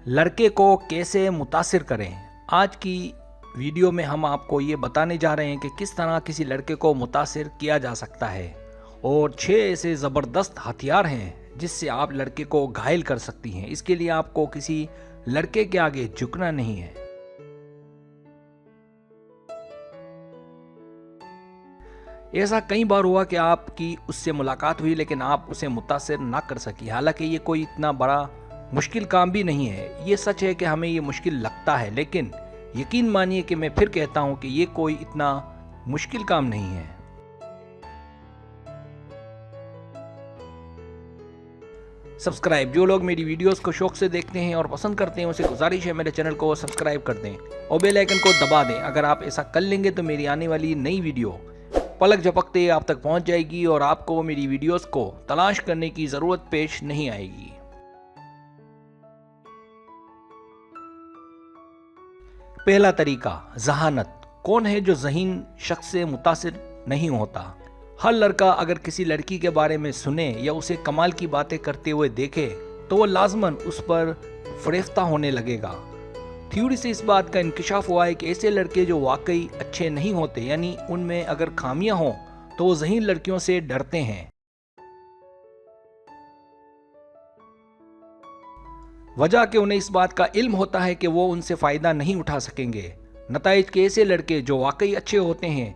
लड़के को कैसे मुतासिर करें। आज की वीडियो में हम आपको ये बताने जा रहे हैं कि किस तरह किसी लड़के को मुतासिर किया जा सकता है और 6 ऐसे ज़बरदस्त हथियार हैं जिससे आप लड़के को घायल कर सकती हैं। इसके लिए आपको किसी लड़के के आगे झुकना नहीं है। ऐसा कई बार हुआ कि आपकी उससे मुलाकात हुई लेकिन आप उसे मुतासिर ना कर सकी। हालांकि ये कोई इतना बड़ा मुश्किल काम भी नहीं है। ये सच है कि हमें ये मुश्किल लगता है, लेकिन यकीन मानिए कि मैं फिर कहता हूं कि ये कोई इतना मुश्किल काम नहीं है। सब्सक्राइब, जो लोग मेरी वीडियोस को शौक से देखते हैं और पसंद करते हैं उसे गुजारिश है मेरे चैनल को सब्सक्राइब कर दें और बेल आइकन को दबा दें। अगर आप ऐसा कर लेंगे तो मेरी आने वाली नई वीडियो पलक झपकते आप तक पहुंच जाएगी और आपको मेरी वीडियोस को तलाश करने की जरूरत पेश नहीं आएगी। पहला तरीका, जहानत। कौन है जो ज़हीन शख्स से मुतासिर नहीं होता? हर लड़का अगर किसी लड़की के बारे में सुने या उसे कमाल की बातें करते हुए देखे तो वो लाजमन उस पर फरेफ्ता होने लगेगा। थ्योरी से इस बात का इंकिशाफ हुआ है कि ऐसे लड़के जो वाकई अच्छे नहीं होते, यानी उनमें अगर खामियां हों, तो वो ज़हीन लड़कियों से डरते हैं। वजह कि उन्हें इस बात का इल्म होता है कि वो उनसे फ़ायदा नहीं उठा सकेंगे। नताइज के ऐसे लड़के जो वाकई अच्छे होते हैं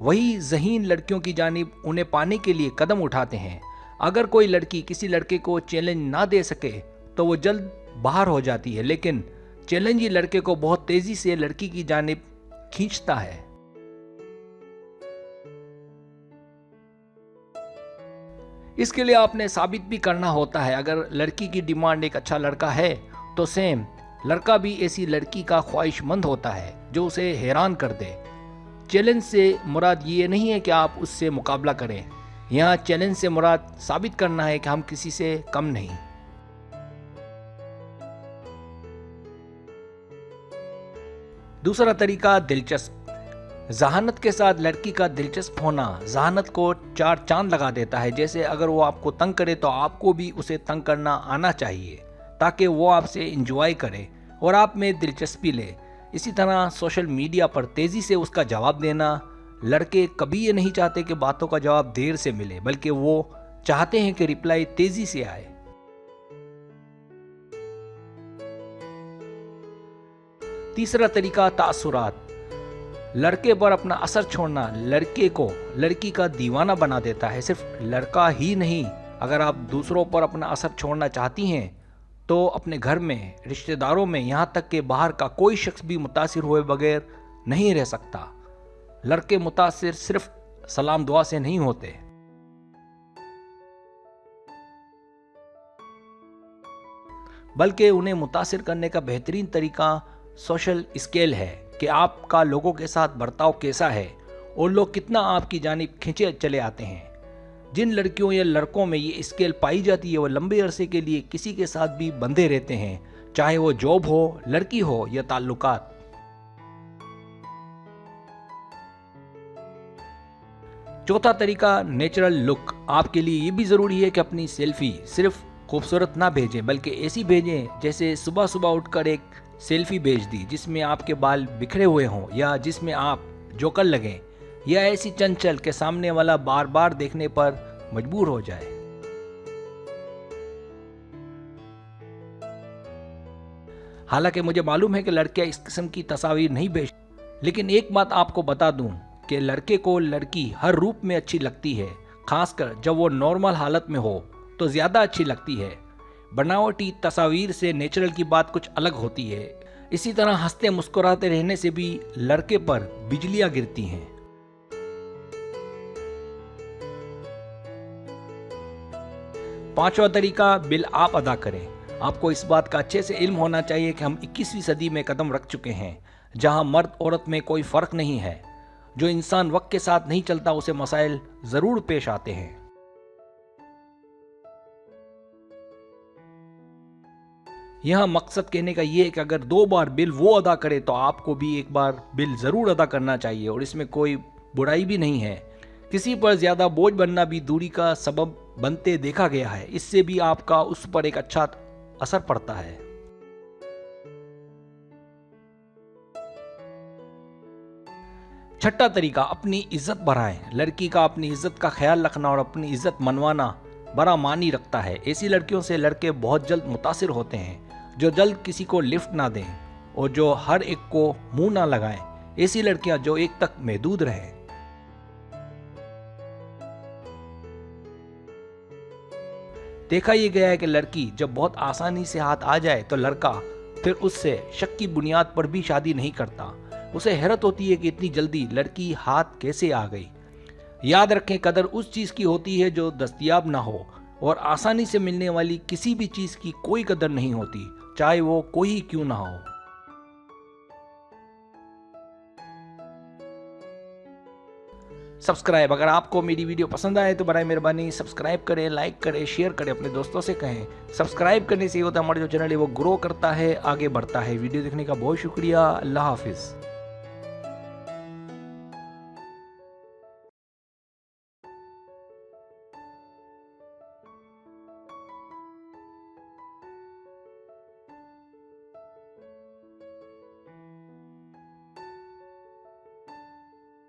वही ज़हीन लड़कियों की जानिब उन्हें पाने के लिए कदम उठाते हैं। अगर कोई लड़की किसी लड़के को चैलेंज ना दे सके तो वो जल्द बाहर हो जाती है, लेकिन चैलेंज ही लड़के को बहुत तेज़ी से लड़की की जानिब खींचता है। इसके लिए आपने साबित भी करना होता है। अगर लड़की की डिमांड एक अच्छा लड़का है तो सेम लड़का भी ऐसी लड़की का ख्वाहिशमंद होता है जो उसे हैरान कर दे। चैलेंज से मुराद ये नहीं है कि आप उससे मुकाबला करें। यहाँ चैलेंज से मुराद साबित करना है कि हम किसी से कम नहीं। दूसरा तरीका, दिलचस्प। जहानत के साथ लड़की का दिलचस्प होना जहानत को 4 चांद लगा देता है। जैसे अगर वो आपको तंग करे तो आपको भी उसे तंग करना आना चाहिए ताकि वो आपसे इंजॉय करे और आप में दिलचस्पी ले। इसी तरह सोशल मीडिया पर तेज़ी से उसका जवाब देना। लड़के कभी ये नहीं चाहते कि बातों का जवाब देर से मिले, बल्कि वो चाहते हैं कि रिप्लाई तेज़ी से आए। तीसरा तरीका, तासुरात। लड़के पर अपना असर छोड़ना लड़के को लड़की का दीवाना बना देता है। सिर्फ लड़का ही नहीं, अगर आप दूसरों पर अपना असर छोड़ना चाहती हैं तो अपने घर में, रिश्तेदारों में, यहाँ तक कि बाहर का कोई शख्स भी मुतासिर हुए बगैर नहीं रह सकता। लड़के मुतासिर सिर्फ सलाम दुआ से नहीं होते। बल्कि उन्हें मुतासिर करने का बेहतरीन तरीका सोशल स्केल है कि आपका लोगों के साथ बर्ताव कैसा है और लोग कितना आपकी जानिब खींचे चले आते हैं। जिन लड़कियों या लड़कों में ये स्केल पाई जाती है वो लंबे अरसे के लिए किसी के साथ भी बंधे रहते हैं, चाहे वो जॉब हो, लड़की हो या ताल्लुकात। चौथा तरीका, नेचुरल लुक। आपके लिए ये भी ज़रूरी है कि अपनी सेल्फी सिर्फ खूबसूरत ना भेजें, बल्कि ऐसी भेजें जैसे सुबह सुबह उठकर एक सेल्फी भेज दी जिसमें आपके बाल बिखरे हुए हों या जिसमें आप जोकर लगें, या ऐसी चंचल के सामने वाला बार बार देखने पर मजबूर हो जाए। हालांकि मुझे मालूम है कि लड़कियां इस किस्म की तस्वीर नहीं भेज, लेकिन एक बात आपको बता दूं कि लड़के को लड़की हर रूप में अच्छी लगती है, खासकर जब वो नॉर्मल हालत में हो तो ज़्यादा अच्छी लगती है। बनावटी तस्वीर से नेचुरल की बात कुछ अलग होती है। इसी तरह हंसते मुस्कुराते रहने से भी लड़के पर बिजलियां गिरती हैं। पांचवा तरीका, बिल आप अदा करें। आपको इस बात का अच्छे से इल्म होना चाहिए कि हम 21वीं सदी में कदम रख चुके हैं जहां मर्द औरत में कोई फर्क नहीं है। जो इंसान वक्त के साथ नहीं चलता उसे मसाइल जरूर पेश आते हैं। यह मकसद कहने का यह है कि अगर 2 बार बिल वो अदा करे तो आपको भी एक बार बिल जरूर अदा करना चाहिए और इसमें कोई बुराई भी नहीं है। किसी पर ज्यादा बोझ बनना भी दूरी का सबब बनते देखा गया है। इससे भी आपका उस पर एक अच्छा असर पड़ता है। छठा तरीका, अपनी इज्जत बढ़ाएं। लड़की का अपनी इज्जत का ख्याल रखना और अपनी इज्जत मनवाना बड़ा मानी रखता है। ऐसी लड़कियों से लड़के बहुत जल्द मुतासिर होते हैं, जो जल्द किसी को लिफ्ट ना दें और जो हर एक को मुंह ना लगाएं। ऐसी लड़कियां जो एक तक महदूद रहें। देखा यह गया है कि लड़की जब बहुत आसानी से हाथ आ जाए तो लड़का फिर उससे शक की बुनियाद पर भी शादी नहीं करता। उसे हैरत होती है कि इतनी जल्दी लड़की हाथ कैसे आ गई। याद रखें, कदर उस चीज की होती है जो दस्तयाब ना हो, और आसानी से मिलने वाली किसी भी चीज की कोई कदर नहीं होती, चाहे वो कोई ही क्यों ना हो। सब्सक्राइब, अगर आपको मेरी वीडियो पसंद आए तो बराए मेहरबानी सब्सक्राइब करें, लाइक करें, शेयर करें, अपने दोस्तों से कहें। सब्सक्राइब करने से ये होता है हमारा जो चैनल है वो ग्रो करता है, आगे बढ़ता है। वीडियो देखने का बहुत शुक्रिया। अल्लाह हाफिज़।